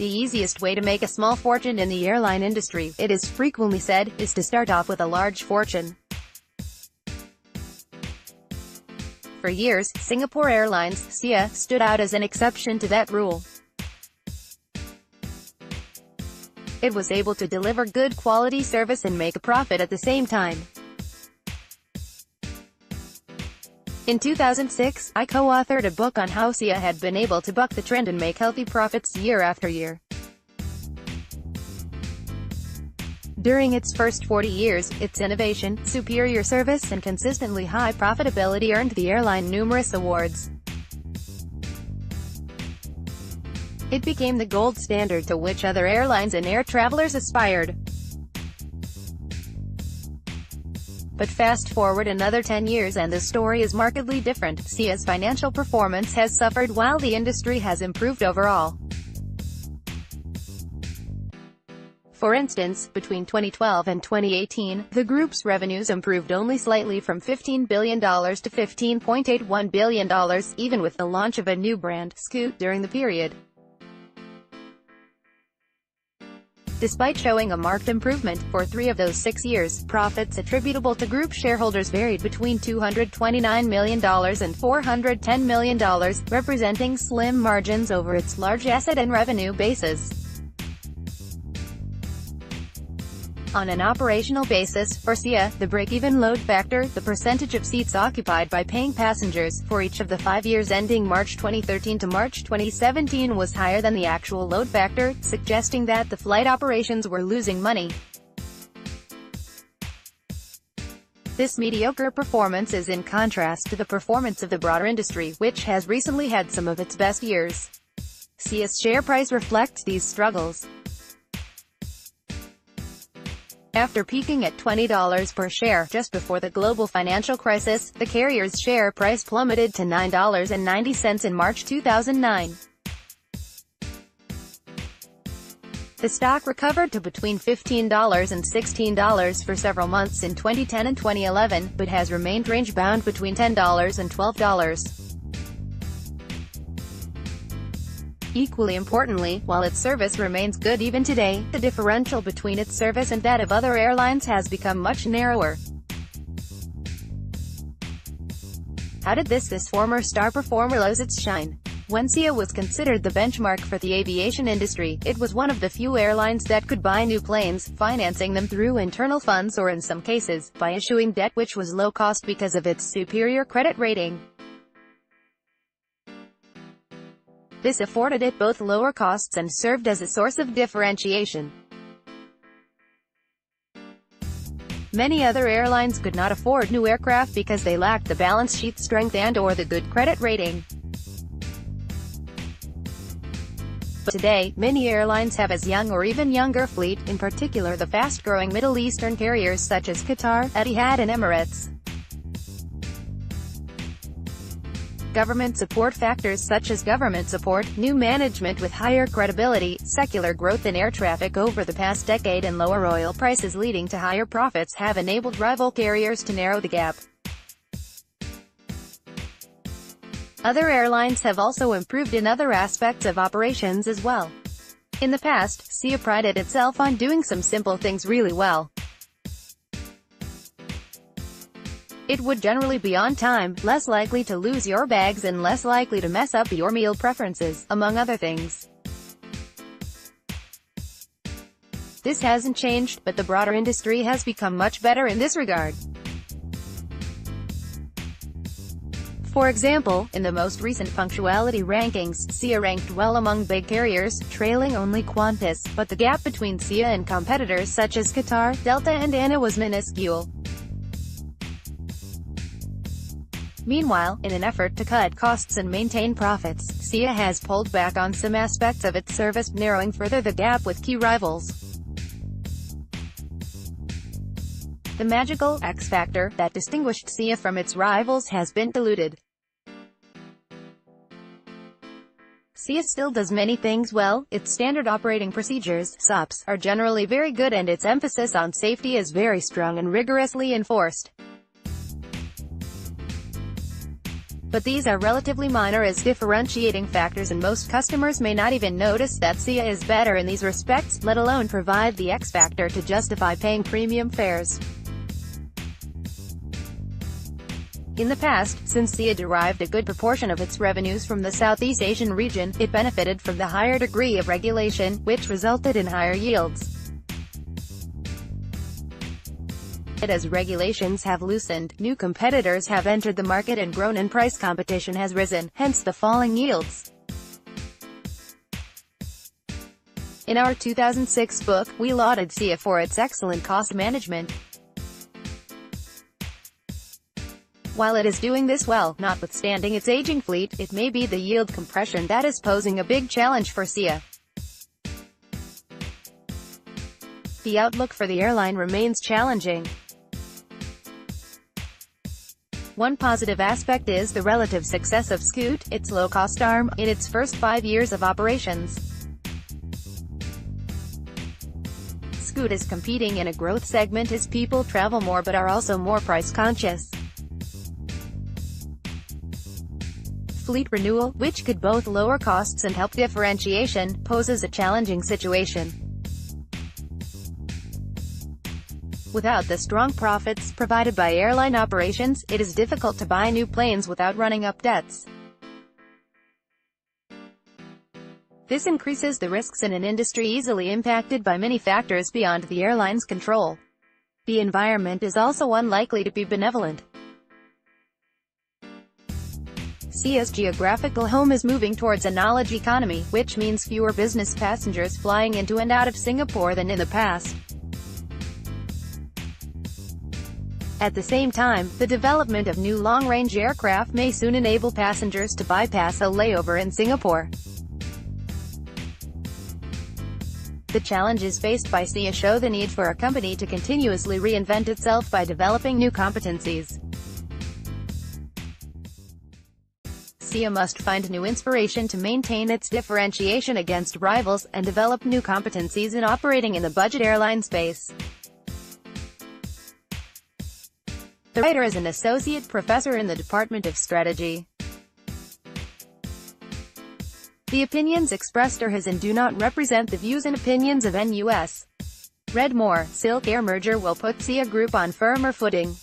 The easiest way to make a small fortune in the airline industry, it is frequently said, is to start off with a large fortune. For years, Singapore Airlines SIA stood out as an exception to that rule. It was able to deliver good quality service and make a profit at the same time. In 2006, I co-authored a book on how SIA had been able to buck the trend and make healthy profits year after year. During its first 40 years, its innovation, superior service and consistently high profitability earned the airline numerous awards. It became the gold standard to which other airlines and air travelers aspired. But fast forward another 10 years and the story is markedly different. SIA's financial performance has suffered while the industry has improved overall. For instance, between 2012 and 2018, the group's revenues improved only slightly from $15 billion to $15.81 billion, even with the launch of a new brand, Scoot, during the period. Despite showing a marked improvement, for 3 of those 6 years, profits attributable to group shareholders varied between $229 million and $410 million, representing slim margins over its large asset and revenue bases. On an operational basis, for SIA, the break-even load factor, the percentage of seats occupied by paying passengers, for each of the 5 years ending March 2013 to March 2017 was higher than the actual load factor, suggesting that the flight operations were losing money. This mediocre performance is in contrast to the performance of the broader industry, which has recently had some of its best years. SIA's share price reflects these struggles. After peaking at $20 per share just before the global financial crisis, the carrier's share price plummeted to $9.90 in March 2009. The stock recovered to between $15 and $16 for several months in 2010 and 2011, but has remained range-bound between $10 and $12. Equally importantly, while its service remains good even today, the differential between its service and that of other airlines has become much narrower. How did this former star performer lose its shine? When SIA was considered the benchmark for the aviation industry, it was one of the few airlines that could buy new planes, financing them through internal funds or in some cases, by issuing debt which was low cost because of its superior credit rating. This afforded it both lower costs and served as a source of differentiation. Many other airlines could not afford new aircraft because they lacked the balance sheet strength and/or the good credit rating. But today, many airlines have as young or even younger fleet, in particular the fast-growing Middle Eastern carriers such as Qatar, Etihad and Emirates. Government support factors such as government support, new management with higher credibility, secular growth in air traffic over the past decade and lower oil prices leading to higher profits have enabled rival carriers to narrow the gap. Other airlines have also improved in other aspects of operations as well. In the past, SIA prided itself on doing some simple things really well. It would generally be on time, less likely to lose your bags and less likely to mess up your meal preferences, among other things. This hasn't changed, but the broader industry has become much better in this regard. For example, in the most recent punctuality rankings, SIA ranked well among big carriers, trailing only Qantas, but the gap between SIA and competitors such as Qatar, Delta and ANA was minuscule. Meanwhile, in an effort to cut costs and maintain profits, SIA has pulled back on some aspects of its service, narrowing further the gap with key rivals. The magical X factor that distinguished SIA from its rivals has been diluted. SIA still does many things well. Its standard operating procedures (SOPs) are generally very good and its emphasis on safety is very strong and rigorously enforced. But these are relatively minor as differentiating factors, and most customers may not even notice that SIA is better in these respects, let alone provide the X factor to justify paying premium fares. In the past, since SIA derived a good proportion of its revenues from the Southeast Asian region, it benefited from the higher degree of regulation, which resulted in higher yields. As regulations have loosened, new competitors have entered the market and grown and price competition has risen, hence the falling yields. In our 2006 book, we lauded SIA for its excellent cost management. While it is doing this well, notwithstanding its aging fleet, it may be the yield compression that is posing a big challenge for SIA. The outlook for the airline remains challenging. One positive aspect is the relative success of Scoot, its low-cost arm, in its first 5 years of operations. Scoot is competing in a growth segment as people travel more but are also more price-conscious. Fleet renewal, which could both lower costs and help differentiation, poses a challenging situation. Without the strong profits provided by airline operations, it is difficult to buy new planes without running up debts. This increases the risks in an industry easily impacted by many factors beyond the airline's control. The environment is also unlikely to be benevolent. SIA's geographical home is moving towards a knowledge economy, which means fewer business passengers flying into and out of Singapore than in the past. At the same time, the development of new long-range aircraft may soon enable passengers to bypass a layover in Singapore. The challenges faced by SIA show the need for a company to continuously reinvent itself by developing new competencies. SIA must find new inspiration to maintain its differentiation against rivals, and develop new competencies in operating in the budget airline space. The writer is an associate professor in the Department of Strategy. The opinions expressed are his and do not represent the views and opinions of NUS. Read more: Silk Air merger will put SIA Group on firmer footing.